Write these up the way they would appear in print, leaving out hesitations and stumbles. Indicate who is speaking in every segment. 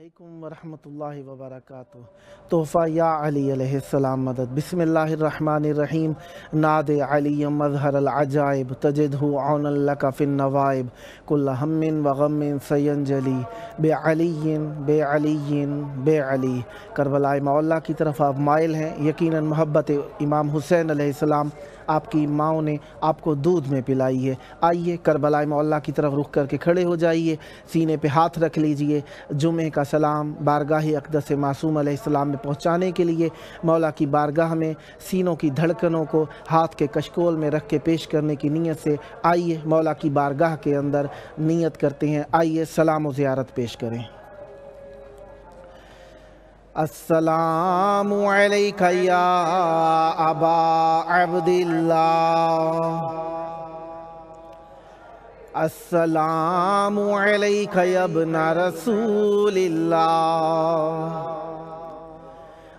Speaker 1: अलैकुम वरहमतुल्लाहि वबरकातुह। तोहफ़ा या अली अलैहिस्सलाम मदद। बिस्मिल्लाहिर्रहमानिर्रहीम। नाद अलीयम मज़हरल अजाइब तजिदहु औनन लका फिन नवाइब कुल्ल हम्मिन व गम्मिन सयंजली बे अलीयिन बे अली। करबलाए मौला की तरफ आप माइल हैं। यकीनन मोहब्बत इमाम हुसैन अलैहिस्सलाम आपकी माओं ने आपको दूध में पिलाई है। आइए करबलाए मौला की तरफ रुख करके खड़े हो जाइए, सीने पे हाथ रख लीजिए। जुमे का सलाम बारगाह अक़दस मासूम अलैहिस्सलाम में पहुँचाने के लिए मौला की बारगाह में सीनों की धड़कनों को हाथ के कशकोल में रख के पेश करने की नीयत से आइए मौला की बारगाह के अंदर नीयत करते हैं। आइए सलाम व ज़ियारत पेश करें। अस्सलामु अलैका या अबा अब्दिल्लाह, अस्सलामु अलैका या इब्ना रसूलिल्लाह,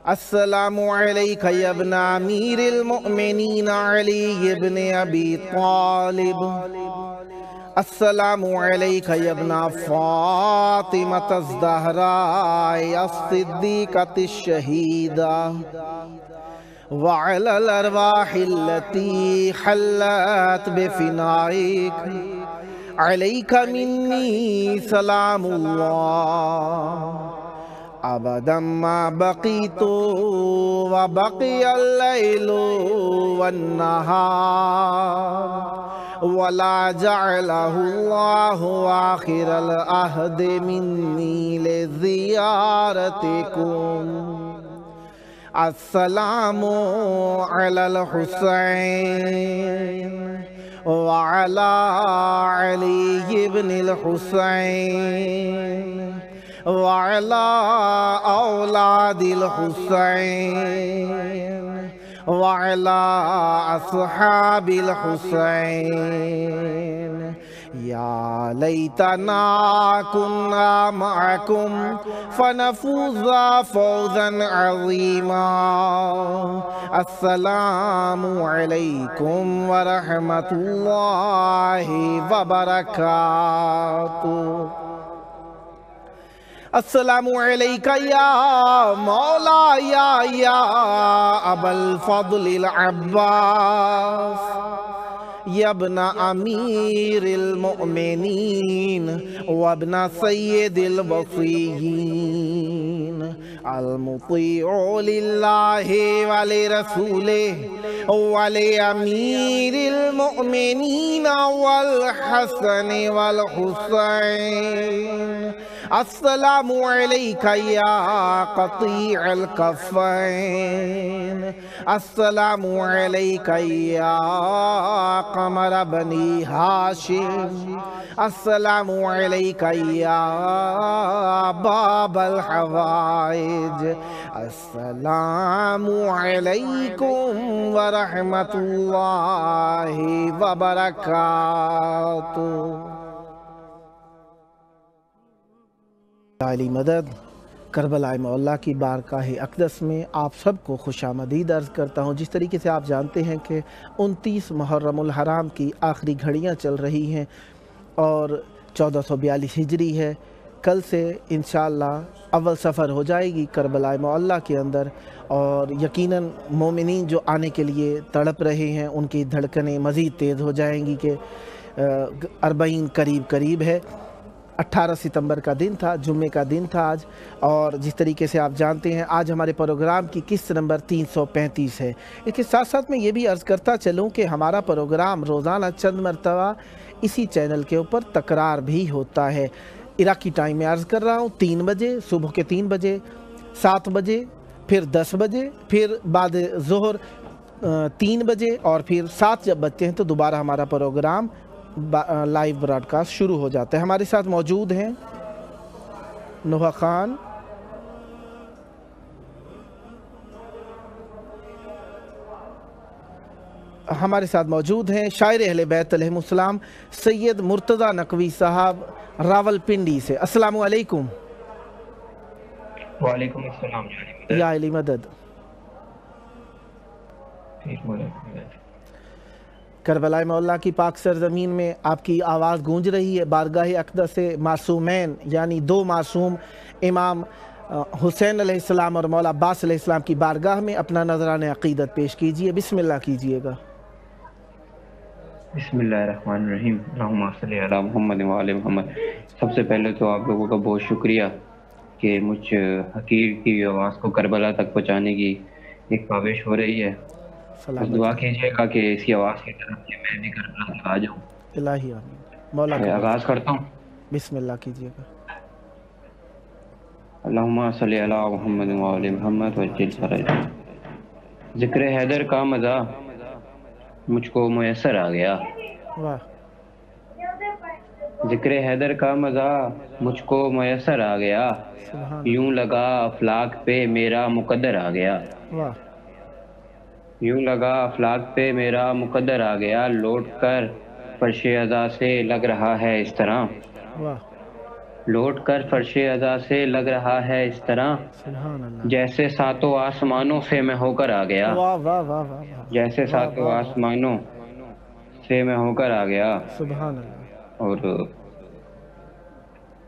Speaker 1: अस्सलामु अलैका या इब्ना अमीरिल मुअमिनीन अली इब्न अबी तालिब, अस्सलामु अलैका या इब्ना फातिमतज़ ज़हरा अस्सिद्दीक़तिश शहीदा व अलल अरवाहिल्लती हल्लत बिफ़िनाइक अलैका मिन्नी सलामुल्लाह अबदम मा बक़ीतु व बक़ियल लैलु वन्नहार वला जअलहुल्लाहु आखिरल अहद मिन्नी लिज़ियारतिकुम। अस्सलामु अलल हुसैन व अला अली इब्निल हुसैन व अला औलादिल हुसैन व अला अस्हाबिल हुसैन। या लैतना कुन्ना मअकुम फनफूज़ा फौज़न अज़ीमा। अस्सलामु अलैकुम व रहमतुल्लाहि व बरकातुहू। अस्सलामु अलैका या मौला या अबल फज़लिल अब्बास या इब्ना अमीरिल मुअमिनीन व इब्ना सय्यिदिल वसीय्यीन अल मुतीउ लिल्लाहि व लिरसूलिहि व लि अमीरिल मुअमिनीन वल हसन वल हुसैन। अस्सलामु अलैका या क़तीअल कफ़ैन, अस्सलामु अलैका या क़मर बनी हाशिम, अस्सलामु अलैका या बाबल हवाइज। अस्सलामु अलैकुम व रहमतुल्लाहि व बरकातुहू। अली मदद। करबलाए मौला की बारगाह अक़दस में आप सबको खुशामदीद अर्ज़ करता हूँ। जिस तरीके से आप जानते हैं कि 29 मुहर्रमुल हराम की आखिरी घड़ियाँ चल रही हैं और 1442 हिजरी है। कल से इंशाअल्लाह अव्वल सफ़र हो जाएगी करबलाए मौला के अंदर और यकीनन मोमिनीन जो आने के लिए तड़प रहे हैं उनकी धड़कनें मज़ीद तेज़ हो जाएंगी कि 40 करीब है। 18 सितंबर का दिन था, जुम्मे का दिन था आज। और जिस तरीके से आप जानते हैं आज हमारे प्रोग्राम की किस्त नंबर 335 है। इसके साथ साथ मैं ये भी अर्ज़ करता चलूँ कि हमारा प्रोग्राम रोज़ाना चंद मरतबा इसी चैनल के ऊपर तकरार भी होता है। इराकी टाइम में अर्ज़ कर रहा हूँ 3 बजे, सुबह के 3 बजे, 7 बजे, फिर 10 बजे, फिर बाद ज़ोहर 3 बजे और फिर 7 जब बजते हैं तो दोबारा हमारा प्रोग्राम लाइव ब्रॉडकास्ट शुरू हो जाता है। हमारे साथ मौजूद हैं नुहा खान, हमारे साथ मौजूद हैं शायर अहले बैत अलैहिमुस्सलाम सैयद मुर्तज़ा नकवी साहब रावलपिंडी से। अस्सलामु अलैकुम।
Speaker 2: वालेकुम अस्सलाम
Speaker 1: या अली मदद। करबलाए मौला की पाक सरज़मीन में आपकी आवाज़ गूंज रही है। बारगाह अक़दस मासूमैन यानी 2 मासूम इमाम हुसैन अलैहिस्सलाम और मौला अब्बास अलैहिस्सलाम की बारगाह में अपना नजरान अक़ीदत पेश कीजिए। बिस्मिल्लाह कीजिएगा।
Speaker 2: बिस्मिल्लाहिर्रहमानिर्रहीम। अल्लाहुम्मा सल्ली अला मुहम्मद व आले मुहम्मद। सबसे पहले तो आप लोगों का बहुत शुक्रिया कि मुझ हकीर की आवाज़ को करबला तक पहुँचाने की एक काविश हो रही है। बस दुआ
Speaker 1: सलामत
Speaker 2: कीजिएगा कि इसी आवाज़ की तरफ से मैं भी करबला तक आ जाऊँ।
Speaker 1: इलाही आमीन। मौला कबूल
Speaker 2: आगाज़ करता हूँ।
Speaker 1: बिस्मिल्लाह कीजिएगा।
Speaker 2: अल्लाहुम्मा सल्ली अला मुहम्मद व आले मुहम्मद वज्जिल फरज। ज़िक्र हैदर का मज़ा मुझको मुयस्सर आ गया।
Speaker 1: वाह।
Speaker 2: ज़िक्र हैदर का मज़ा मुझको मुयस्सर आ गया।
Speaker 1: सुभान
Speaker 2: यूं लगा अफलाक पे मेरा मुकद्दर आ गया।
Speaker 1: वाह।
Speaker 2: यूं लगा अफलाक पे मेरा मुकद्दर आ गया। लौट कर फर्शे अज़ा से लग रहा है इस तरह।
Speaker 1: वाह।
Speaker 2: लौट कर फर्शे अज़ा से लग रहा है इस तरह,
Speaker 1: सुभान अल्लाह।
Speaker 2: जैसे सातों आसमानों से मैं होकर आ गया।
Speaker 1: वाह वाह वाह वाह वाह।
Speaker 2: जैसे
Speaker 1: वाह
Speaker 2: सातों
Speaker 1: वाह वाह।
Speaker 2: आसमानों से मैं होकर आ गया।
Speaker 1: सुभान अल्लाह।
Speaker 2: और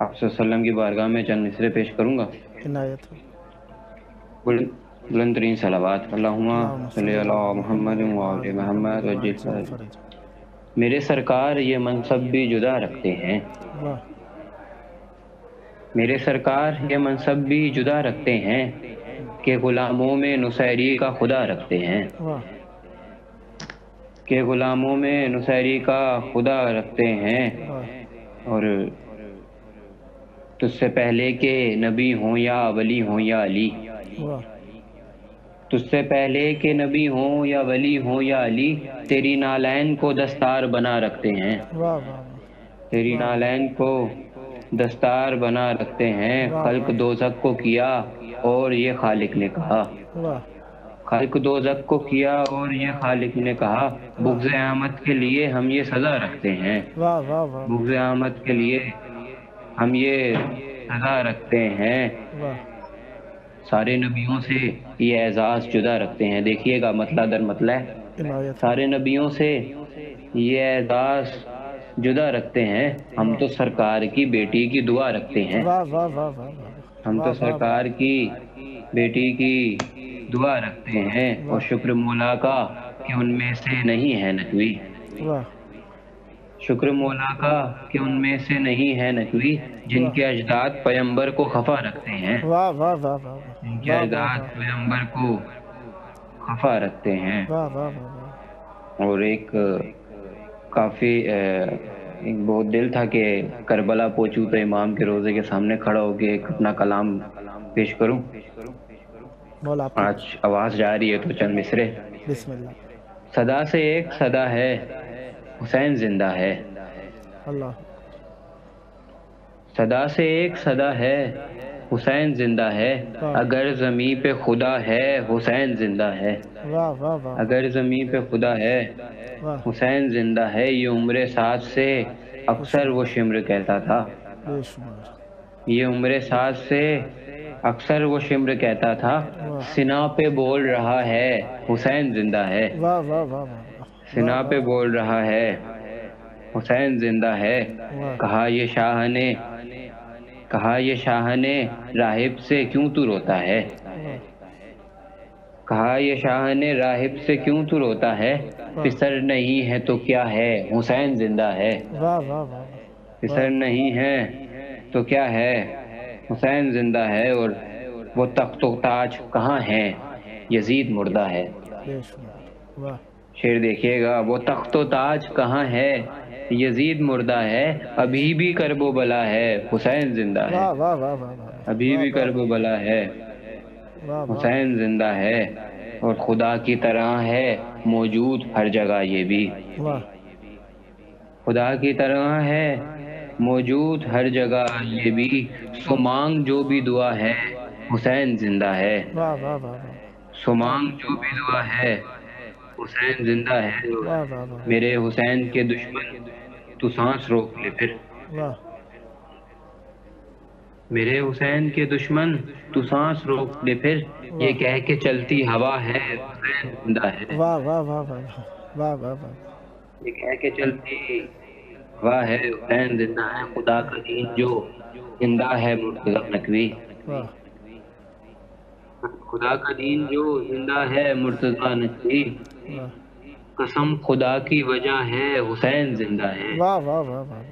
Speaker 2: आप सल्लम की बारगाह में चंद मिसरे पेश करूँगा।
Speaker 1: इनायत हो।
Speaker 2: बुलंद तरीन सलावत। अल्लाहुम्मा सल्ली अला मुहम्मद व आले मुहम्मद वज्जिल फरज। मेरे सरकार ये मनसब भी जुदा रखते हैं।
Speaker 1: वाह।
Speaker 2: मेरे सरकार ये मनसब भी जुदा रखते हैं कि गुलामों में नुसैरी का खुदा रखते हैं।
Speaker 1: वाह।
Speaker 2: कि गुलामों में नुसैरी का खुदा रखते हैं।
Speaker 1: वाह।
Speaker 2: और तुझसे पहले के नबी हों या वली हों या अली।
Speaker 1: वाह।
Speaker 2: तुझसे पहले के नबी हों या वली हों या अली, तेरी नालैन को दस्तार बना रखते हैं।
Speaker 1: वाह वाह।
Speaker 2: तेरी नालैन को दस्तार बना रखते हैं। खल्क दोज़ख को किया और ये खालिक ने कहा।
Speaker 1: वाह।
Speaker 2: खल्क दोज़ख को किया और ये खालिक ने कहा, बुग़्ज़ आमद के लिए हम ये सज़ा रखते हैं।
Speaker 1: वाह वाह वाह।
Speaker 2: बुग़्ज़ आमद के लिए हम ये सज़ा रखते हैं।
Speaker 1: वाह।
Speaker 2: सारे नबियों से ये एजाज़ जुदा रखते हैं। देखिएगा मतला दर मतला है।
Speaker 1: इनायत हो।
Speaker 2: सारे नबियों से ये एजाज़ जुदा रखते हैं। हम तो सरकार की बेटी की दुआ रखते हैं।
Speaker 1: वाह वाह वाह वाह वाह।
Speaker 2: हम तो सरकार की बेटी की दुआ रखते हैं और शुक्र मौला का कि उनमें से नहीं है नकवी।
Speaker 1: वाह।
Speaker 2: शुक्र मौला का कि उनमें से नहीं है नकवी, जिनके अजदाद पैगंबर को खफा रखते हैं।
Speaker 1: वाह वाह वाह वाह।
Speaker 2: जिनके अजदाद पैगंबर को खफा रखते हैं।
Speaker 1: वाह वाह वाह।
Speaker 2: और एक काफ़ी एक बहुत दिल था कि करबला पहुंचूं तो इमाम के रोज़े के सामने खड़ा होकर एक अपना कलाम पेश करूं। आज आवाज़ जा रही है तो चंद मिसरे।
Speaker 1: बिस्मिल्लाह।
Speaker 2: सदा से एक सदा है, हुसैन जिंदा है।
Speaker 1: अल्लाह।
Speaker 2: सदा से एक सदा है, हुसैन जिंदा है। अगर ज़मीं पे खुदा है, हुसैन जिंदा है।
Speaker 1: वाह वाह वाह।
Speaker 2: अगर ज़मीं पे खुदा है, हुसैन जिंदा है। ये उम्र साथ से अक्सर वो शिम्र कहता था। ये उम्र साथ से अक्सर वो शिम्र कहता था, सिना पे बोल रहा है, हुसैन जिंदा है।
Speaker 1: वाह वाह वाह।
Speaker 2: सिना पे बोल रहा है, हुसैन जिंदा है। कहा ये शाह ने राहिब से क्यों तू रोता है। कहा ये शाह ने राहिब से क्यों तू रोता है। पिसर नहीं है तो क्या है, हुसैन जिंदा है।
Speaker 1: वाह वाह वाह।
Speaker 2: पिसर नहीं है तो क्या है, हुसैन जिंदा है। और वो तख्तो ताज कहाँ है, यजीद मुर्दा है।
Speaker 1: वाह।
Speaker 2: शेर देखिएगा, वो तख्तो ताज कहाँ है, यजीद मुर्दा है। अभी भी करबो बला है, हुसैन जिंदा है।
Speaker 1: वाह वाह वाह।
Speaker 2: अभी भी करबो बला है, हुसैन जिंदा है। और खुदा की तरह है मौजूद हर जगह ये भी। खुदा की तरह है मौजूद हर जगह ये भी। सो मांग जो भी दुआ है, हुसैन जिंदा है। सो मांग जो भी दुआ है, हुसैन जिंदा है। मेरे हुसैन के दुश्मन तू सांस रोक ले फिर। मेरे हुसैन के दुश्मन तू सांस रोक ले फिर। ये कह के चलती हवा है, हुसैन जिंदा है।
Speaker 1: वाह वाह वाह वाह वाह वाह वाह।
Speaker 2: ये कह के चलती واہ ہے حسین زندہ ہے خدا کا دین جو زندہ ہے مرتضیٰ نقوی، خدا کا دین جو زندہ ہے مرتضیٰ نقوی، قسم خدا کی وجہ ہے حسین زندہ ہے،
Speaker 1: واہ واہ واہ واہ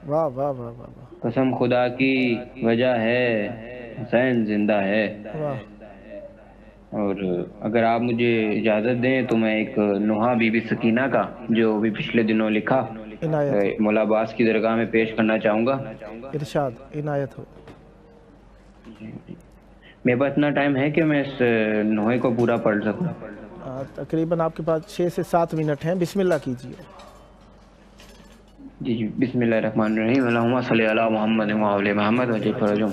Speaker 1: واہ واہ واہ واہ واہ،
Speaker 2: قسم خدا کی وجہ ہے حسین زندہ ہے۔ اور اگر آپ مجھے اجازت دیں تو میں ایک نوحہ بی بی سکینہ کا جو بھی پچھلے دنوں لکھا مولا عباس کی درگاہ میں پیش کرنا چاہوں گا۔
Speaker 1: ارشاد، عنایت ہو۔
Speaker 2: میرے پاس اتنا ٹائم ہے کہ میں اس نوحے کو پورا پڑھ سکوں؟
Speaker 1: تقریباً آپ کے پاس 6 سے 7 منٹ ہیں، بسم اللہ کیجیے۔
Speaker 2: جی بسم اللہ الرحمن الرحیم، اللہم صلی علی محمد و علی محمد وجل فرجم۔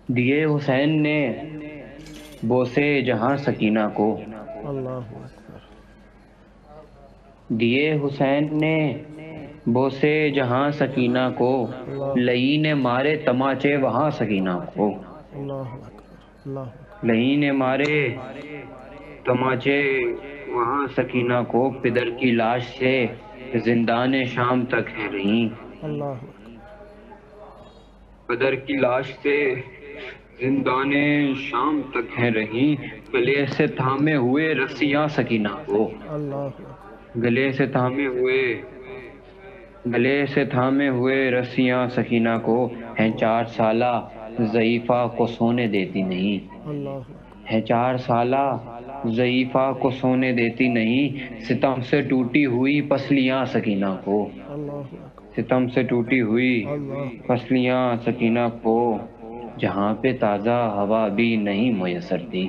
Speaker 2: دیے حسین نے بوسے جہاں سکینہ کو، دیے حسین نے بوسے جہاں سکینہ کو، لئی نے مارے تماچے وہاں سکینہ کو، لئی نے مارے تماچے وہاں سکینہ کو، پدر کی لاش سے زندان شام تک ہے رہیں، پدر کی لاش سے زندان شام تک ہے رہیں، گلے سے تھامے ہوئے رسیاں سکینہ کو، گلے سے تھامے ہوئے رسیاں سکینہ کو، ہیں 4 سالہ ضعیفہ کو سونے دیتی نہیں، ہیں 4 سالہ ضعیفہ کو سونے دیتی نہیں، ستم سے ٹوٹی ہوئی پسلیاں سکینہ کو، ستم سے ٹوٹی ہوئی پسلیاں سکینہ کو، جہاں پہ تازہ ہوا بھی نہیں میسر تھی،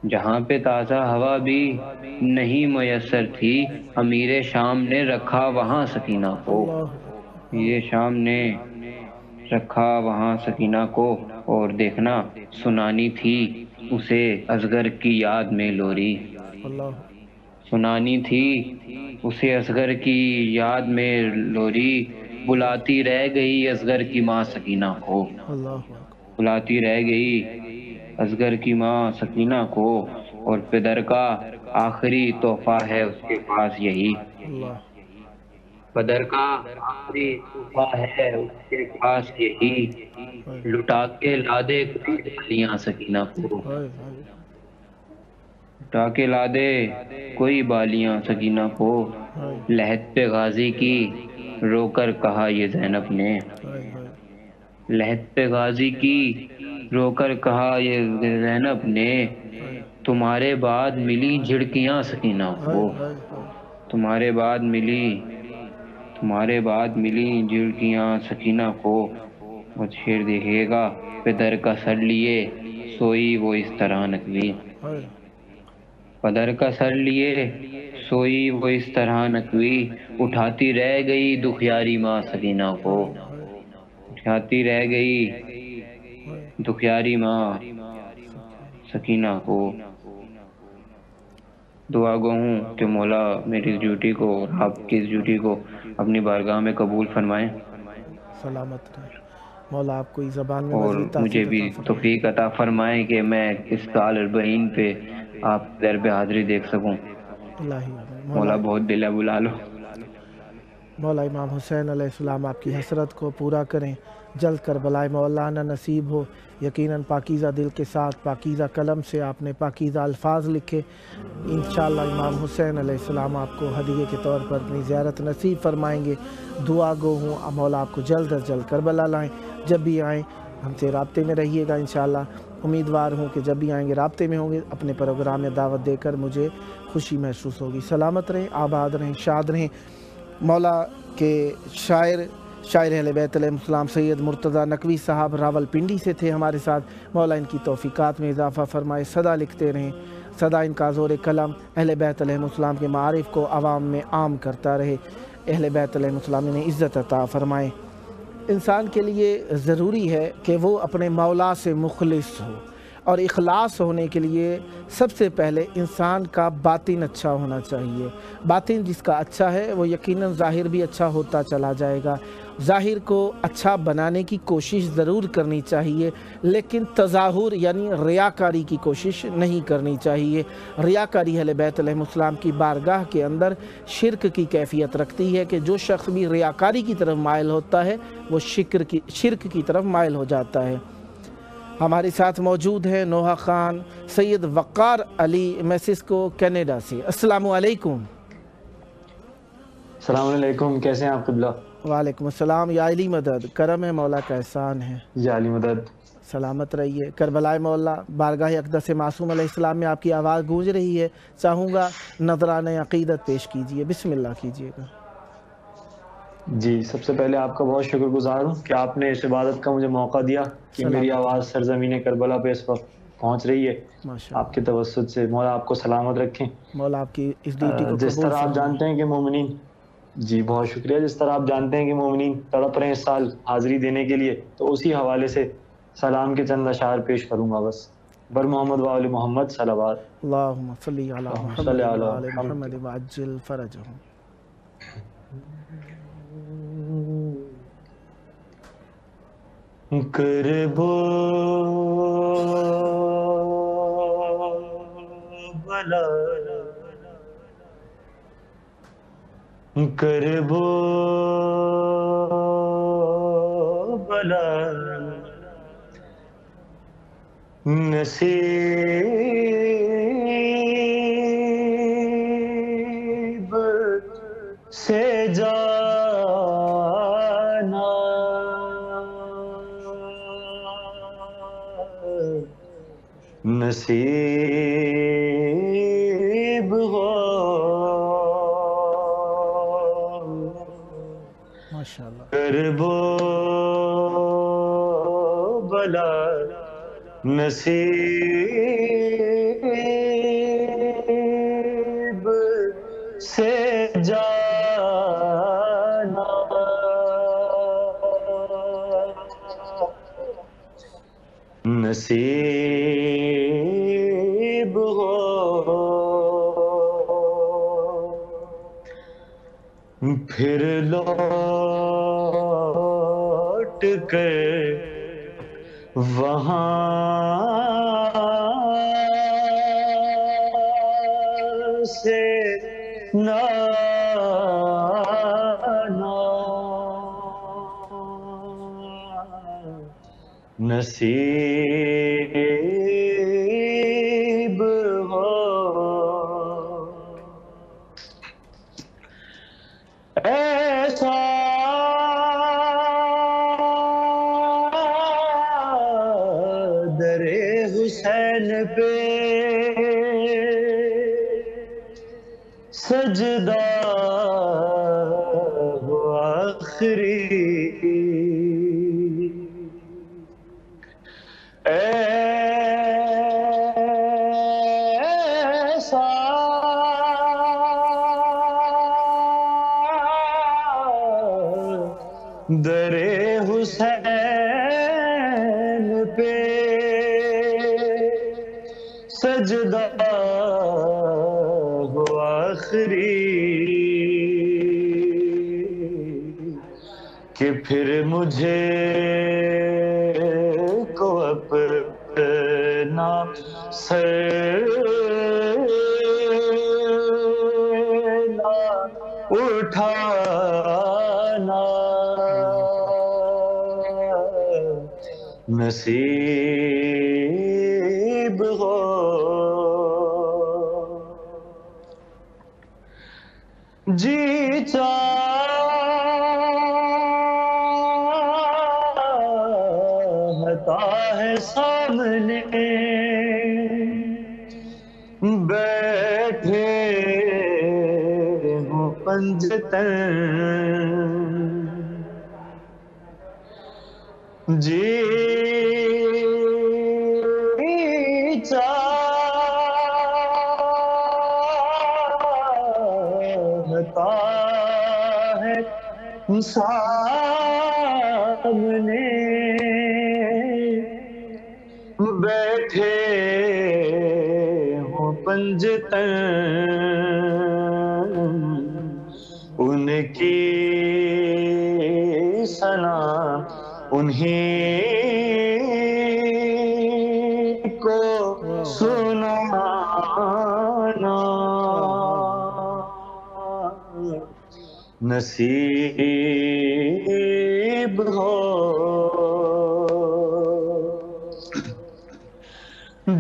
Speaker 2: جہاں پہ تازہ ہوا بھی نہیں میسر تھی، امیر شام نے رکھا وہاں سکینہ کو، یہ شام نے رکھا وہاں سکینہ کو، اور دیکھنا سنانی تھی اسے اصغر کی یاد میں لوری، سنانی تھی اسے اصغر کی یاد میں لوری، بلاتی رہ گئی اصغر کی ماں سکینہ کو، بلاتی رہ گئی اصغر کی ماں سکینہ کو، اور پدر کا آخری تحفہ ہے اس کے پاس یہی، پدر کا آخری تحفہ ہے اس کے پاس یہی، لٹا کے لا دے کوئی بالیاں سکینہ کو، لٹا کے لا دے کوئی بالیاں سکینہ کو، لحد پہ غازی کی رو کر کہا یہ زینب نے، لحد پہ غازی کی رو کر کہا یہ زینب نے، تمہارے بعد ملی جھڑکیاں سکینہ کو، تمہارے بعد ملی جھڑکیاں سکینہ کو، اور شعر دیکھیے گا، پدر کا سر لیے سوئی وہ اس طرح نقوی، پدر کا سر لیے سوئی وہ اس طرح نقوی، اٹھاتی رہ گئی دکھیاری ماں سکینہ کو، اٹھاتی رہ گئی دکھیاری ماں سکینہ کو۔ دعا گو ہوں کہ مولا میری اس ڈیوٹی کو اور آپ کی اس ڈیوٹی کو اپنی بارگاہ میں قبول فرمائیں،
Speaker 1: سلامت رہے مولا آپ کو اس زبان میں
Speaker 2: اور
Speaker 1: مزید
Speaker 2: مجھے
Speaker 1: تحفیظ
Speaker 2: بھی
Speaker 1: عطا فرمائے۔
Speaker 2: توفیق عطا فرمائیں کہ میں اس سال 40 پہ آپ در پہ حاضری دیکھ سکوں،
Speaker 1: الہی
Speaker 2: مولا بہت دل ہے بلا لو۔
Speaker 1: مولا امام حسین علیہ السلام آپ کی حسرت کو پورا کریں، جلد کربلا مولانا نصیب ہو، یقیناً پاکیزہ دل کے ساتھ پاکیزہ قلم سے آپ نے پاکیزہ الفاظ لکھے، انشاءاللہ امام حسین علیہ السلام آپ کو ہدیے کے طور پر اپنی زیارت نصیب فرمائیں گے۔ دعا گو ہوں مولا آپ کو جلد از جلد کربلا لائیں، جب بھی آئیں ہم سے رابطے میں رہیے گا، انشاءاللہ امیدوار ہوں کہ جب بھی آئیں گے رابطے میں ہوں گے، اپنے پروگرام میں دعوت دے کر مجھے خوشی محسوس ہوگی۔ سلامت رہیں، آباد رہیں، شاد رہیں۔ مولا کے شاعر اہل بیت علیہ السلام سید مرتضیٰ نقوی صاحب راول پنڈی سے تھے ہمارے ساتھ، مولا ان کی توفیقات میں اضافہ فرمائے، سدا لکھتے رہیں، سدا ان کا زور قلم اہل بیت علیہ السلام کے معارف کو عوام میں عام کرتا رہے، اہل بیت علیہ السلام نے عزت عطا فرمائے۔ انسان کے لیے ضروری ہے کہ وہ اپنے مولا سے مخلص ہو، اور اخلاص ہونے کے لیے سب سے پہلے انسان کا باطن اچھا ہونا چاہیے۔ باطن جس کا اچھا ہے وہ یقیناً ظاہر بھی اچھا ہوتا چلا جائے گا۔ ظاہر کو اچھا بنانے کی کوشش ضرور کرنی چاہیے، لیکن تظاہر یعنی ریاکاری کی کوشش نہیں کرنی چاہیے۔ ریاکاری اہل بیت علیہ السلام کی بارگاہ کے اندر شرک کی کیفیت رکھتی ہے کہ جو شخص بھی ریاکاری کی طرف مائل ہوتا ہے وہ شرک کی طرف مائل ہو جاتا ہے۔ ہمارے ساتھ موجود ہیں نوحہ خان سید وقار علی میسسکو کینیڈا سے۔ السلام علیکم۔
Speaker 3: السلام علیکم، کیسے ہیں آپ قبلہ؟
Speaker 1: وعلیکم السلام، یا علی مدد، کرم ہے مولا کا احسان ہے۔
Speaker 3: یا علی مدد،
Speaker 1: سلامت رہیے۔ کربلائے مولا بارگاہ اقدس معصوم علیہ السلام میں آپ کی آواز گونج رہی ہے، چاہوں گا نذرانہ عقیدت پیش کیجئے، بسم اللہ کیجئے گا۔
Speaker 3: جی سب سے پہلے آپ کا بہت شکر گزار ہوں کہ آپ نے اس عبادت کا مجھے موقع دیا کہ میری آواز سرزمین کربلا پہ اس وقت پہنچ رہی ہے آپ کے توسط سے۔ مولا آپ کو سلامت رکھیں۔
Speaker 1: مولا آپ کی اس ڈیوٹی کو
Speaker 3: جس طرح آپ جانتے ہیں کہ مومنین، جی بہت شکریہ، جس طرح آپ جانتے ہیں کہ مومنین تڑپ رہے ہیں اس سال حاضری دینے کے لیے، تو اسی حوالے سے سلام کے چند اشعار پیش کروں گا بس۔ بر محمد و آل محمد صلوات۔
Speaker 1: اللہم صلی علی محمد و آل محمد وعجل فرجہم۔
Speaker 3: کرب و بلا، کرب و بلا نصیب سے جانا، نصیب ہو
Speaker 1: ماشاءاللہ۔
Speaker 3: کرب و بلا نصیب سے جانا، نصیب ہو پھر لوٹ کر وہاں سے نہ آنا، نصیب ہو ایسا در حسین پہ سجدہ ہو آخری، ایسا در حسین پہ سجدہ ہو آخری، کہ پھر مجھے کو اپنا سر نہ اٹھانا، نصیب ہو جی چاہتا ہے سامنے بیٹھے ہوں پنجتن، جی چاہتا ہے سامنے بیٹھے بیٹھے ہوں پنجتن ان کی ثنا انہیں کو سنانا نصیب ہو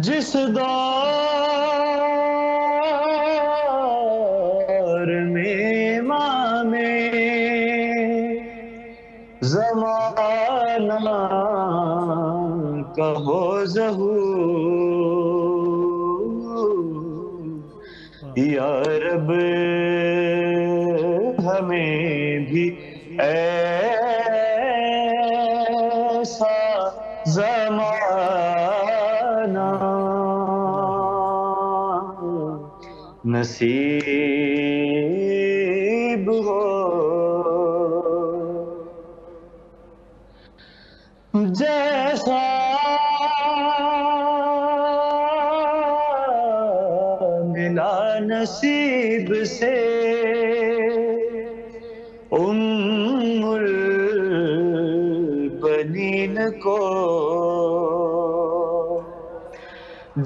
Speaker 3: جس دور میں امام زمانہ کا ہو ظہور یا رب ہمیں بھی ایسا زمانہ نصیب ہو جیسا ملا نصیب سے ام البنین کو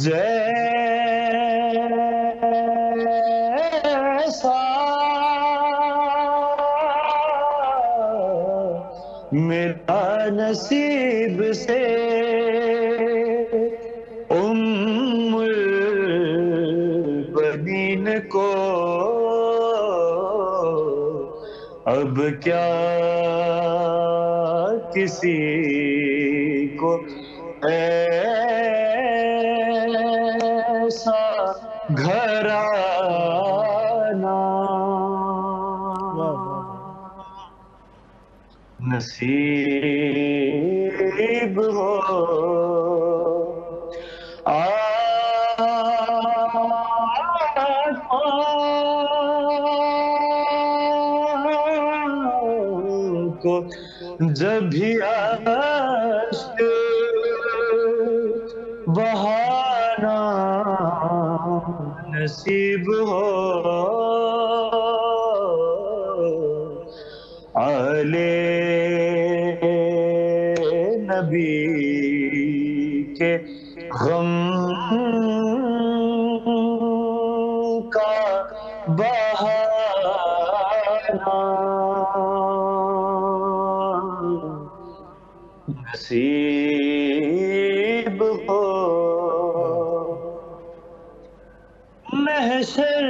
Speaker 3: جیسا ملا نصیب سے ام البنین کو اب کیا کسی کو ایسا گھرانا نصیب ہو کو جب بھی اشک بہانا نصیب ہو آلے نبی کے غم کا بہانا نصیب ہو محشر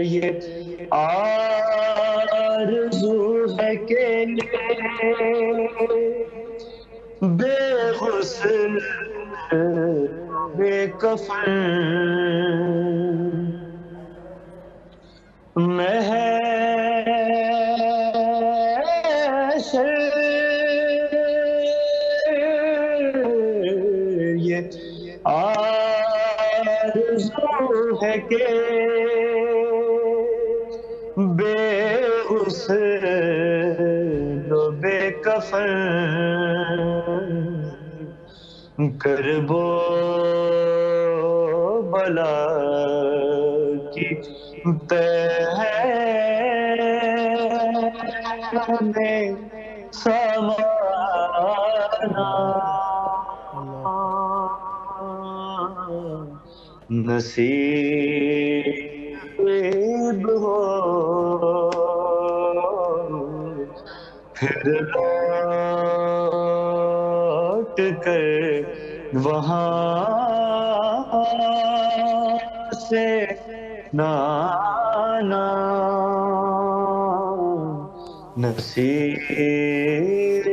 Speaker 3: یہ آرزو ہے کہ بے غسل بے کفن محشر یہ آرزو ہے کہ بے غسل و بے کفن کرب و بلا کی تہ میں سمانا نصیب ہو پھر لوٹ کر وہاں سے نہ آنا نصیب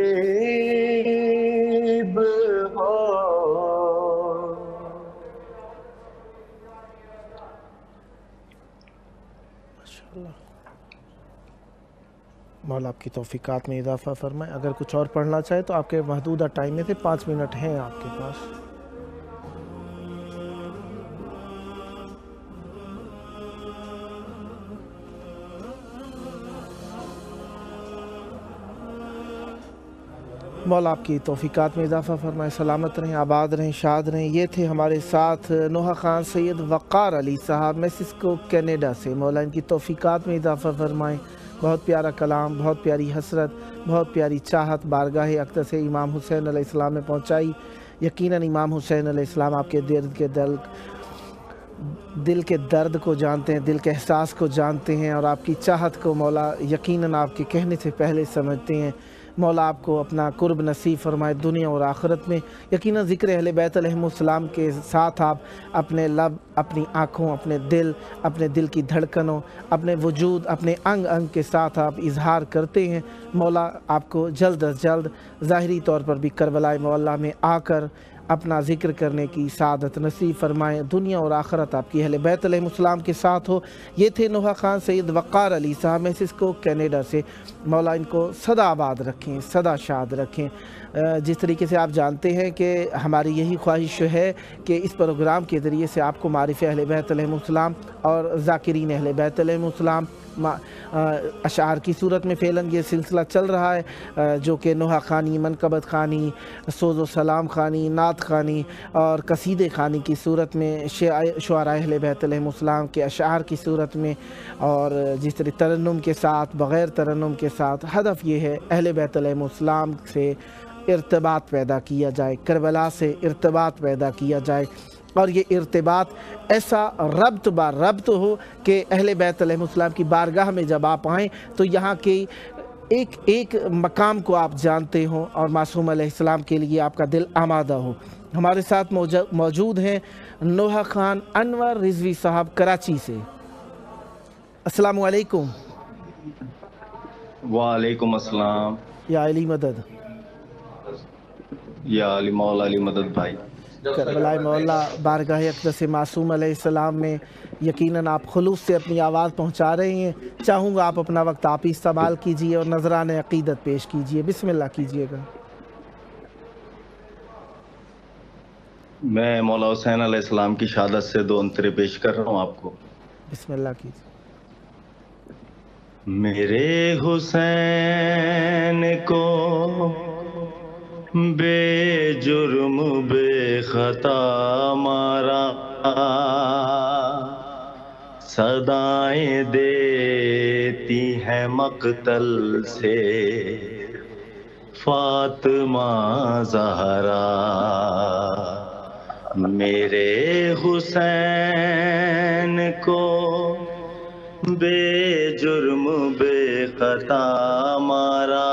Speaker 3: ہو
Speaker 1: مولا آپ کی توفیقات میں اضافہ فرمائے. اگر کچھ اور پڑھنا چاہے تو آپ کے محدودہ ٹائم میں سے 5 منٹ ہیں آپ کے پاس. मौला आपकी तौफ़ीक़ात में इजाफ़ा फरमाए, सलामत रहें, आबाद रहें, शाद रहें। ये थे हमारे साथ नोहा खान सैयद वक़ार अली साहब मेक्सिको कनाडा से। मौला इनकी तौफ़ीक़ात में इजाफ़ा फरमाए। बहुत प्यारा कलाम, बहुत प्यारी हसरत, बहुत प्यारी चाहत बारगाह अक़दस इमाम हुसैन अलैहिस्सलाम में पहुँचाई। यकीनन इमाम हुसैन अलैहिस्सलाम आपके दिल के दर्द को जानते हैं, दिल के एहसास को जानते हैं और आपकी चाहत को मौला यकीनन आपके कहने से पहले समझते हैं। मौला आपको अपना कुर्ब नसीब फरमाए दुनिया और आखिरत में। यकीनन ज़िक्र अहले बैत अलैहिमुस्सलाम के साथ आप अपने लब, अपनी आँखों, अपने दिल की धड़कनों, अपने वजूद, अपने अंग अंग के साथ आप इजहार करते हैं। मौला आपको जल्द अज जल्द ज़ाहिरी तौर पर भी करबला मौला में आकर अपना ज़िक्र करने की सादत नसीब फरमाएँ। दुनिया और आखिरत आपकी अहले बैत अलैहिमुस्सलाम के साथ हो। ये थे नोहा खान सैयद वक़ार अली साहब मेक्सिको कनाडा से। मौला इनको सदा आबाद रखें, सदा शाद रखें। जिस तरीके से आप जानते हैं कि हमारी यही ख्वाहिश है कि इस प्रोग्राम के ज़रिए से आपको मारिफ़ अहले बैत अलैहिमुस्सलाम और ज़ाकिरीन अहले बैत अलैहिमुस्सलाम अशार की सूरत में फ़ेलन ये सिलसिला चल रहा है, जो कि नोहा खानी, मनकबत खानी, सोज़ो सलाम खानी, नात खानी और कसीदे खानी की सूरत में, शुआरा अहले बैत अलैहिमुस्सलाम के अशार की सूरत में, और जिस तरह तरन्नुम के साथ, बग़ैर तरन्नुम के साथ। हदफ़ ये है अहले बैत अलैहिमुस्सलाम से इर्तिबात पैदा किया जाए, करबला से इर्तिबात पैदा किया जाए, और ये इर्तिबात ऐसा रब्त बा रब्त हो कि अहले बैत अलैहिमुस्सलाम की बारगाह में जब आप आएँ तो यहाँ के एक एक मकाम को आप जानते हो और मासूम अलैहिस्सलाम के लिए आपका दिल आमादा हो। हमारे साथ मौजूद हैं नोहा खान अनवर रिजवी साहब कराची से। अस्सलामु अलैकुम।
Speaker 4: वालेकुम अस्सलाम।
Speaker 1: या अली मदद,
Speaker 4: या अली मौला अली मदद भाई।
Speaker 1: करबला मौला बारगाह अक़दस मासूम अलैहिस्सलाम में यकीनन आप खुलूस से अपनी आवाज़ पहुँचा रहे हैं। चाहूँगा आप अपना वक्त आप ही इस्तेमाल कीजिए और नजरान अक़ीदत पेश कीजिए। बिस्मिल्लाह कीजिएगा।
Speaker 4: मैं मौला हुसैन अलैहिस्सलाम की शहादत से दो अंतरे पेश कर रहा हूँ आपको।
Speaker 1: बिस्मिल्लाह कीजिए।
Speaker 4: मेरे हुसैन को बेजुर्म बेखता मारा, सदाएं देती हैं मक़तल से फातिमा ज़हरा। मेरे हुसैन को बेजुर्म बेखता मारा,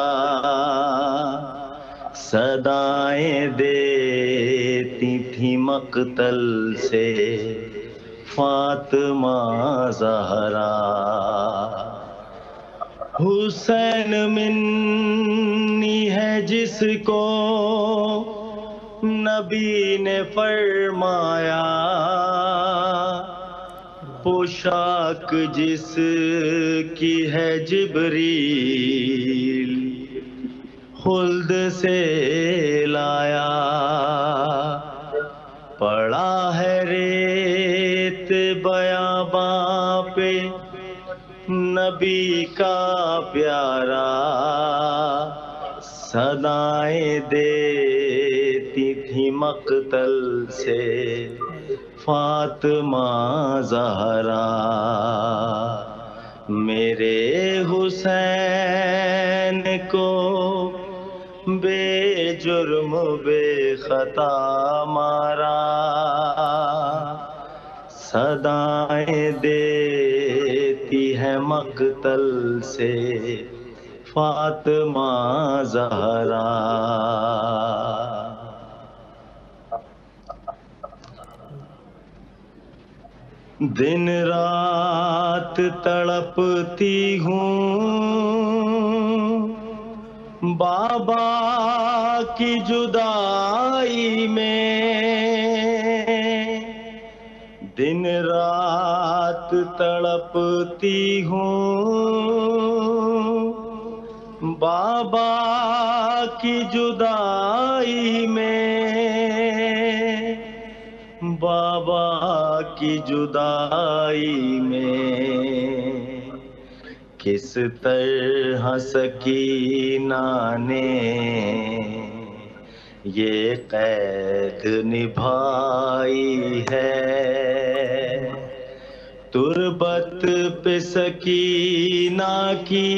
Speaker 4: सदाएं देती थी मक़तल से फातिमा ज़हरा। हुसैन मिन्नी है जिसको नबी ने फरमाया, पोशाक जिसकी है जिब्रील खुल्द से लाया। पड़ा है रेत बयाबां पे नबी का प्यारा, सदाएं देती थी मक़तल से फातिमा ज़हरा। मेरे हुसैन को बेजुर्म बेखता मारा, सदाएं देती है मक़तल से फातिमा ज़हरा। दिन रात तड़पती हूँ बाबा की जुदाई में, दिन रात तड़पती हूँ बाबा की जुदाई में, बाबा की जुदाई में। किस तरह सकीना ने یہ قید نبھائی ہے، تربت پہ سکینہ کی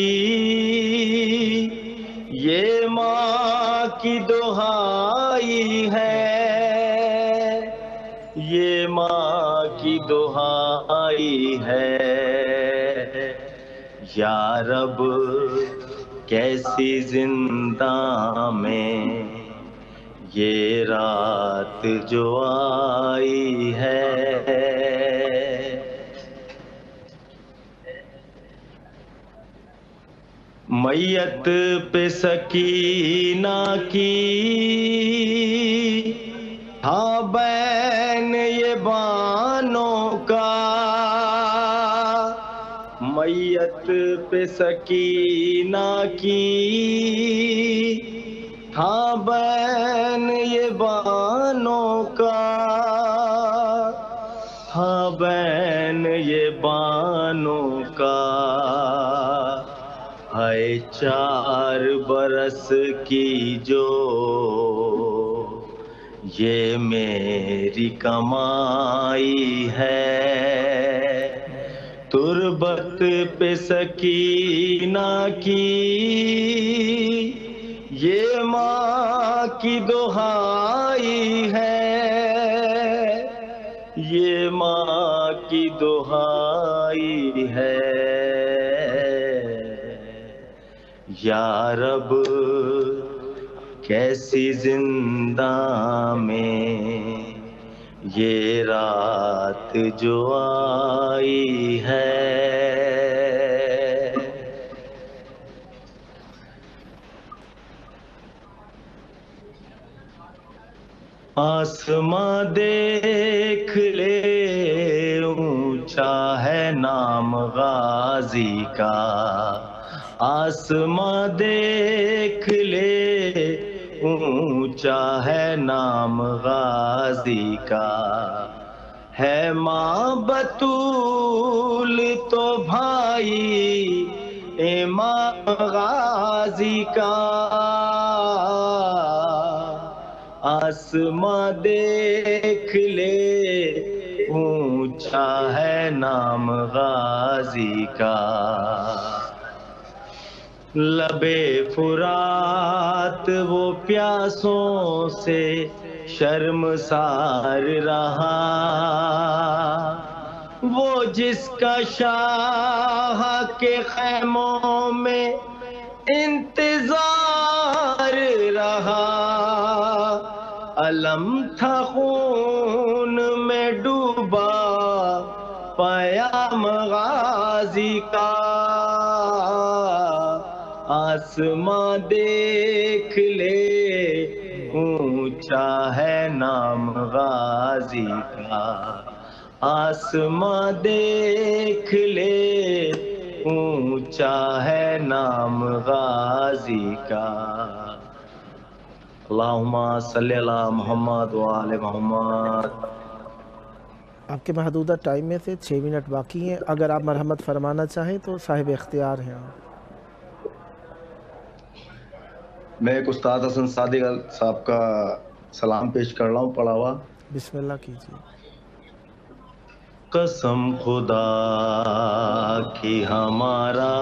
Speaker 4: یہ ماں کی دہائی ہے، یہ ماں کی دہائی ہے۔ یا رب کیسی زندہ میں یہ رات جو آئی ہے۔ میت پہ سکینہ کی ہاں بین یہ بانوں کا، میت پہ سکینہ کی ہاں بین یہ بانوں کا، ہاں بین یہ بانوں کا، ہے 4 برس کی جو یہ میری کمائی ہے، تربت پہ سکینہ کی یہ ماں کی دہائی ہے، یہ ماں کی دہائی ہے۔ یا رب کیسی زندہ میں یہ رات جو آئی ہے۔ آسماں دیکھ لے اونچا ہے نام غازی کا، آسماں دیکھ لے اونچا ہے نام غازی کا، ہے ماں بطول تو بھائی امام غازی کا، آسماں دیکھ لے اونچا ہے نام غازی کا، لبے فرات وہ پیاسوں سے شرمسار رہا، وہ جس کا شاہ کے خیموں میں انتظار رہا، علم تھا خون میں ڈوبا پیام غازی کا، آسماں دیکھ لے اونچا ہے نام غازی کا، آسماں دیکھ لے اونچا ہے نام غازی کا۔ اللہم صلی علی محمد وآل محمد۔
Speaker 1: آپ کے محدودہ ٹائم میں سے 6 منٹ باقی ہیں، اگر آپ مرحمت فرمانا چاہیں تو صاحب اختیار ہیں آپ۔
Speaker 4: میں ایک استاد حسن صادق صاحب کا سلام پیش کر رہا ہوں پڑھا ہوا۔
Speaker 1: بسم اللہ کیجیے۔
Speaker 4: قسم خدا کی ہمارا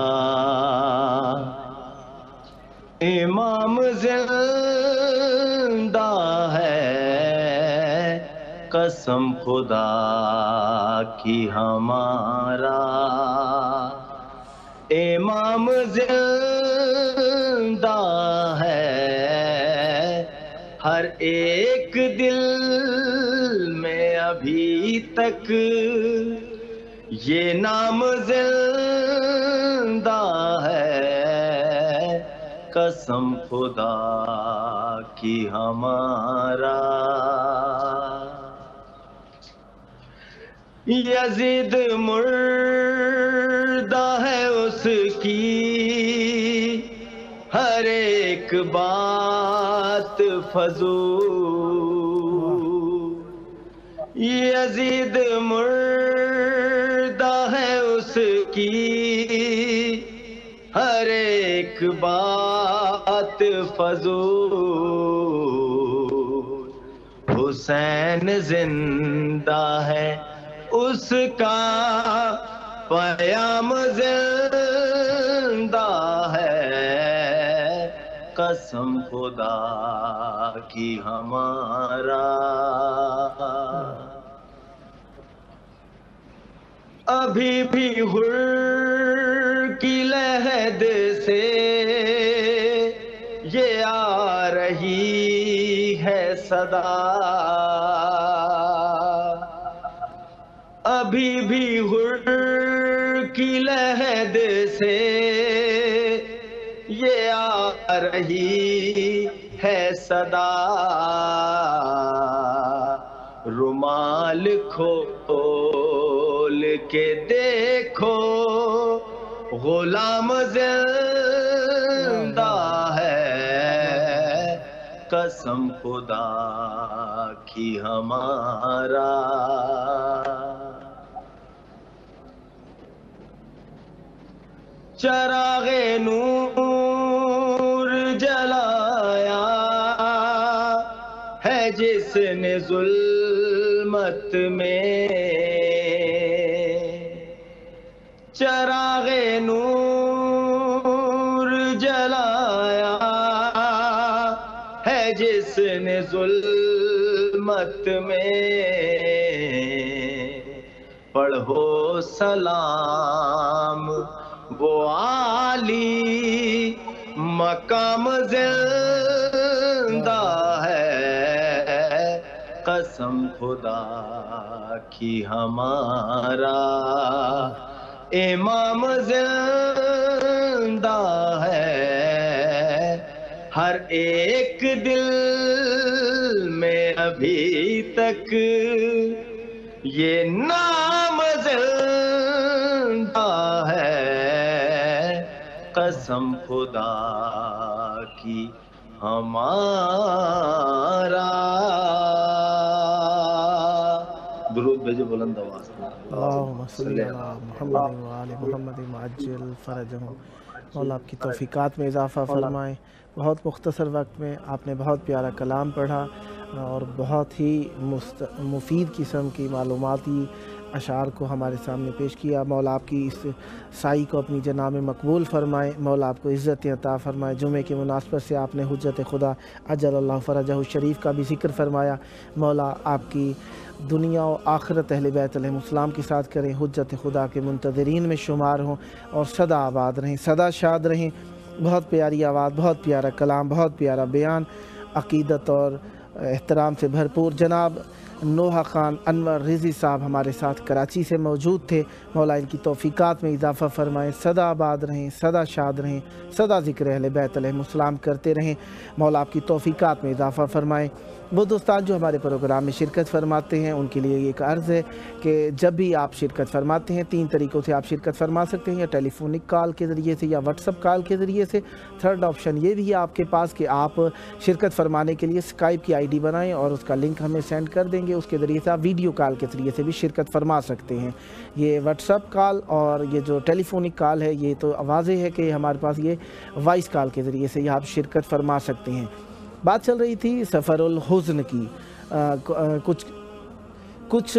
Speaker 4: امام زندہ ہے، قسم خدا کی ہمارا امام زندہ ہے، ہر ایک دل میں ابھی تک یہ نام زندہ ہے، قسم خدا کی ہمارا یزید مردہ ہے اس کی ہر ایک بات فضول، یزید مردہ ہے اس کی ہر ایک بات فضول، حسین زندہ ہے اس کا پیام زندہ ہے قسم خدا کی ہمارا ابھی بھی حر کی لہد سے یہ آ رہی ہے صدا ابھی بھی حر کی لہد سے یہ آ رہی ہے صدا رومال کھول کے دیکھو غلام زندہ ہے قسم خدا کی ہمارا چراغ نور جلایا ہے جس نے ظلمت میں چراغ نور جلایا ہے جس نے ظلمت میں پڑھو سلام وہ عالی مقام زندہ ہے قسم خدا کی ہمارا امام زندہ ہے ہر ایک دل میں ابھی تک یہ نام زندہ ہے قسم خدا کی ہمارا درود بھیجو بلند آواز
Speaker 1: اللہم صلی علی محمد و آل محمد معجل فرجہم مولا آپ کی توفیقات میں اضافہ فرمائیں بہت مختصر وقت میں آپ نے بہت پیارا کلام پڑھا اور بہت ہی مفید قسم کی معلوماتی اشعار کو ہمارے سامنے پیش کیا مولا آپ کی اس سائی کو اپنی جناب میں مقبول فرمائے مولا آپ کو عزت عطا فرمائے جمعے کی مناسبت سے آپ نے حجت خدا اجل اللہ فرجہ شریف کا بھی ذکر فرمایا مولا آپ کی دنیا و آخرت اہل بیت علیہ السلام کے ساتھ کریں حجت خدا کے منتظرین میں شمار ہوں اور صدا آباد رہیں صدا شاد رہیں بہت پیاری آواز بہت پیارا کلام بہت پیارا بیان عقیدت اور احترام سے بھرپور جناب نوحہ خان انور رضی صاحب ہمارے ساتھ کراچی سے موجود تھے مولا ان کی توفیقات میں اضافہ فرمائیں صدا آباد رہیں صدا شاد رہیں صدا ذکر اہل بیت علیہ السلام کرتے رہیں مولا آپ کی توفیقات میں اضافہ فرمائیں وہ دوستان جو ہمارے پروگرام میں شرکت فرماتے ہیں ان کے لیے ایک عرض ہے کہ جب بھی آپ شرکت فرماتے ہیں 3 طریقوں سے آپ شرکت فرما سکتے ہیں یا ٹیلی فونک کال کے ذریعے سے یا واٹس اپ کال کے ذریعے سے تھرڈ آپشن یہ بھی ہے آپ کے پاس کہ آپ شرکت فرمانے کے لیے اسکائپ کی ID بنائیں اور اس کا لنک ہمیں سینڈ کر دیں گے اس کے ذریعے سے آپ ویڈیو کال کے ذریعے سے بھی شرکت فرما سکتے ہیں یہ واٹس اپ کال اور یہ جو ٹیلی فونک کال ہے یہ تو واضح ہے کہ ہمارے پاس یہ وائس کال کے ذریعے سے آپ شرکت فرما سکتے ہیں بات چل رہی تھی سفر الحزن کی کچھ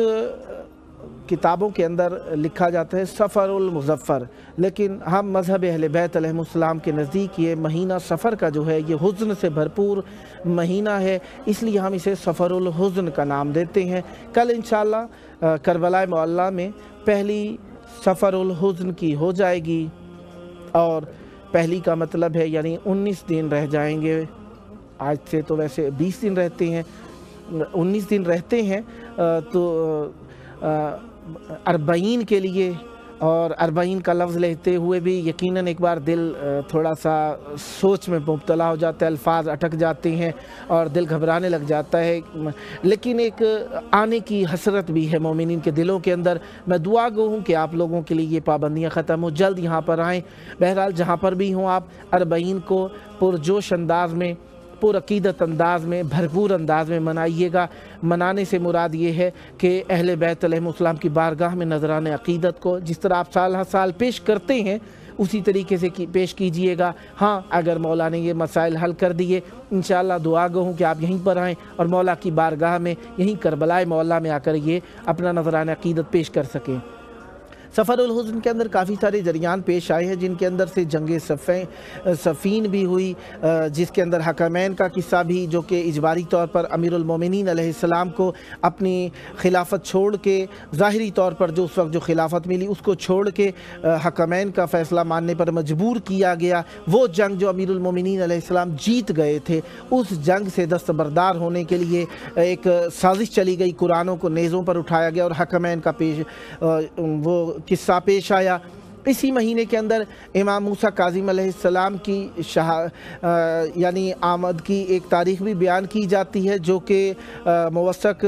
Speaker 1: کتابوں کے اندر لکھا جاتا ہے سفر المظفر لیکن ہم مذہب اہل بیت علیہ السلام کے نزدیک یہ مہینہ سفر کا جو ہے یہ حزن سے بھرپور مہینہ ہے اس لیے ہم اسے سفر الحزن کا نام دیتے ہیں کل انشاءاللہ کربلا معلیٰ میں پہلی سفر الحزن کی ہو جائے گی اور پہلی کا مطلب ہے یعنی 19 دن رہ جائیں گے آج سے تو ویسے 20 دن رہتے ہیں 19 دن رہتے ہیں تو 40 کے لیے اور 40 کا لفظ لیتے ہوئے بھی یقیناً ایک بار دل تھوڑا سا سوچ میں مبتلا ہو جاتا ہے الفاظ اٹک جاتے ہیں اور دل گھبرانے لگ جاتا ہے لیکن ایک آنے کی حسرت بھی ہے مومنین کے دلوں کے اندر میں دعا گو ہوں کہ آپ لوگوں کے لیے یہ پابندیاں ختم ہوں جلد یہاں پر آئیں بہرحال جہاں پر بھی ہوں آپ 40 کو پرجوش انداز میں پر عقیدت انداز میں بھرپور انداز میں منائیے گا منانے سے مراد یہ ہے کہ اہل بیت علیہ السلام کی بارگاہ میں نذران عقیدت کو جس طرح آپ سال ہر سال پیش کرتے ہیں उसी तरीके से पेश कीजिएगा। हाँ, अगर मौला ने ये मसाइल हल कर दिए, इंशाअल्लाह दुआ गो हूँ कि आप यहीं पर आएँ और मौला की बारगाह में यहीं करबलाए मौला में आकर ये अपना नज़राना अक़ीदत पेश कर सकें। सफ़रुल हुज़्न के अंदर काफ़ी सारे जरियान पेश आए हैं, जिनके अंदर से जंग सफ़ीन भी हुई, जिसके अंदर हकमैन का किस्सा भी, जो कि इजबारी तौर पर अमीरुल मोमिनीन अलैहिस्सलाम को अपनी खिलाफत छोड़ के, ज़ाहिरी तौर पर जो उस वक्त जो खिलाफत मिली उसको छोड़ के हकमैन का फ़ैसला मानने पर मजबूर किया गया। वो जंग जो अमीरुल मोमिनीन अलैहिस्सलाम जीत गए थे, उस जंग से दस्तबरदार होने के लिए एक साजिश चली गई, कुरानों को नेज़ों पर उठाया गया और हकमैन का वो किस्सा पेश आया। इसी महीने के अंदर इमाम मूसा काज़िम अलैहिस्सलाम की यानी आमद की एक तारीख़ भी बयान की जाती है, जो कि मुवस्सक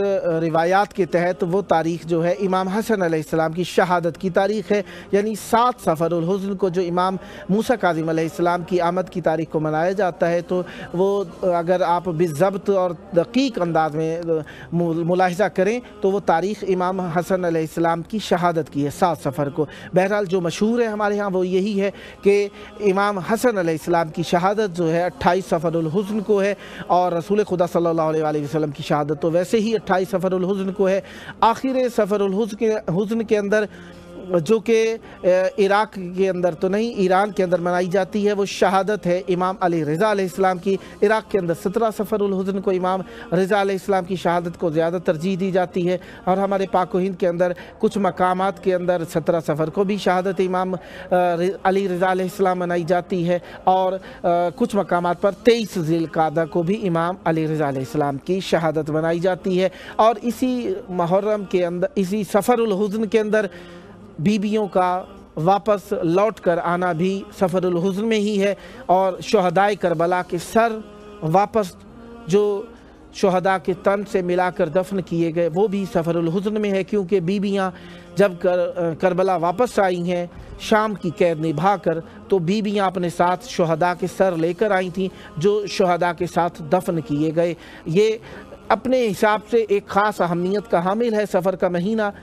Speaker 1: रिवायात के तहत वो तारीख़ जो है इमाम हसन अलैहिस्सलाम की शहादत की तारीख़ है। यानी 7 सफ़रुल हुज़्न को जो इमाम मूसा काज़िम अलैहिस्सलाम की आमद की तारीख़ को मनाया जाता है, तो वो अगर आप बिज़ब्त और दक़ीक़ अंदाज में मुलाहिज़ा करें तो वो तारीख़ इमाम हसन अलैहिस्सलाम की शहादत की है 7 सफ़र को। बहरहाल जो मशहूर है हमारे यहाँ वो यही है कि इमाम हसन अलैहिस्सलाम की शहादत जो है 28 सफ़रुल हुज़्न को है, और रसूल खुदा सल्लल्लाहु अलैहि वसल्लम की शहादत तो वैसे ही 28 सफ़रुल हुज़्न को है। आखिर सफ़रुल हुज़्न के अंदर जो कि इराक़ के अंदर तो नहीं, ईरान के अंदर मनाई जाती है, वो शहादत है इमाम अली रज़ा अलैहिस्सलाम की। इराक़ के अंदर 17 सफ़रुल हुज़्न को इमाम रज़ा अलैहिस्सलाम की शहादत को ज़्यादा तरजीह दी जाती है, और हमारे पाक व हिंद के अंदर कुछ मकामात के अंदर 17 सफ़र को भी शहादत इमाम अली रज़ा अलैहिस्सलाम मनाई जाती है, और कुछ मकामात पर 23 ज़िलक़ादा को भी इमाम अली रज़ा अलैहिस्सलाम की शहादत मनाई जाती है। और इसी मुहर्रम के अंदर, इसी सफ़रुल हुज़्न के अंदर बीबियों का वापस लौट कर आना भी सफ़रुल हुज़्न में ही है, और शुहदाए करबला के सर वापस जो शुहदा के तन से मिलाकर दफन किए गए वो भी सफ़रुल हुज़्न में है, क्योंकि बीबियाँ जब करबला वापस आई हैं शाम की कैद निभा कर, तो बीबियाँ अपने साथ शुहदा के सर लेकर आई थीं जो शुहदा के साथ दफन किए गए। ये अपने हिसाब से एक ख़ास अहमियत का हामिल है। सफ़र का महीना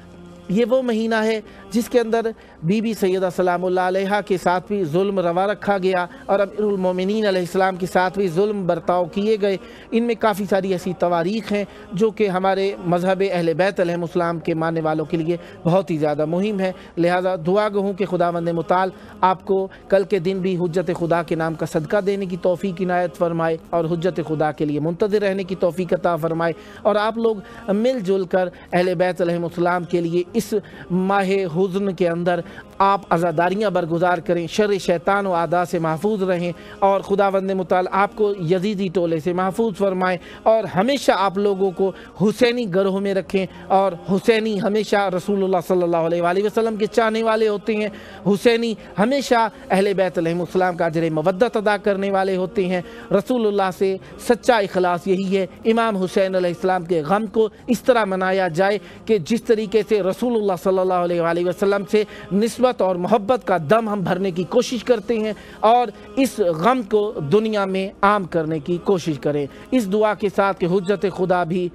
Speaker 1: ये वो महीना है जिसके अंदर बीबी सैयदा सलामुल्लाह अलैहा के साथ भी जुल्म रवा रखा गया, और अमीरुल मोमिनीन अलैहिस्सलाम के साथ भी जुल्म बर्ताव किए गए। इनमें काफ़ी सारी ऐसी तवारीख़ हैं जो कि हमारे मज़हब अहले बैत अलैहिमुस्सलाम के मानने वालों के लिए बहुत ही ज़्यादा मुहिम है। लिहाजा दुआ गो हूँ कि खुदावंद मुताल आपको कल के दिन भी हुज्जत खुदा के नाम का सदका देने की तौफ़ीक इनायत फ़रमाए, और हुज्जत खुदा के लिए मुंतज़िर रहने की तौफ़ीक अता फ़रमाए, और आप लोग मिलजुल कर अहले बैत अलैहिमुस्सलाम के लिए इस माह हुज़्न के अंदर आप अज़ादारियाँ बरगुज़ार करें, शर शैतान व आदा से महफूज रहें, और खुदावंद मुताल आपको यजीदी टोले से महफूज फरमाएँ, और हमेशा आप लोगों को हुसैनी गरोह में रखें। और हुसैनी हमेशा रसूलुल्लाह सल्लल्लाहु अलैहि वसल्लम के चाहने वाले होते हैं। हुसैनी हमेशा अहले बैत अलैहिमुस्सलाम का अजर मवद्दत अदा करने वाले होते हैं। रसूलुल्लाह से सच्चा इखलास यही है, इमाम हुसैन अलैहिस्सलाम के गम को इस तरह मनाया जाए कि जिस तरीके से रसूलुल्लाह सल्लल्लाहु अलैहि वसल्लम से निस्बत और मोहब्बत का दम हम भरने की कोशिश करते हैं, और इस गम को दुनिया में आम करने की कोशिश करें। इस दुआ के साथ कि हुज्जत खुदा भी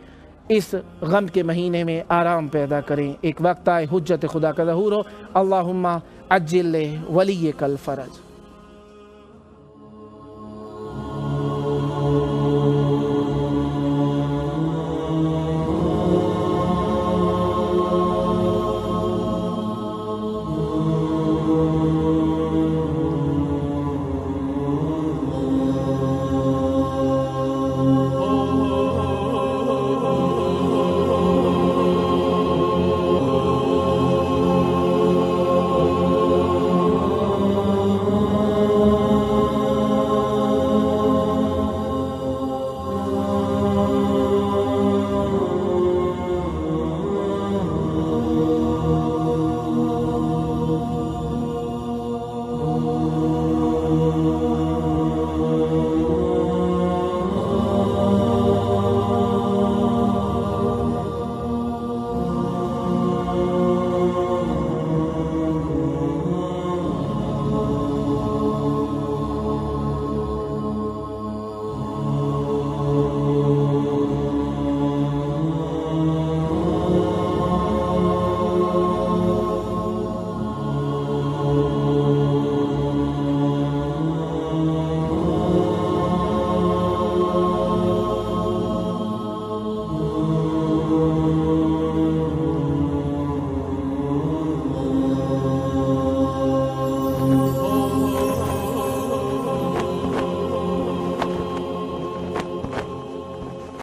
Speaker 1: इस गम के महीने में आराम पैदा करें। एक वक्त आए हुज्जत खुदा का ज़हूर हो। अल्लाहुम्मा अज्जिल वली कल फ़रज।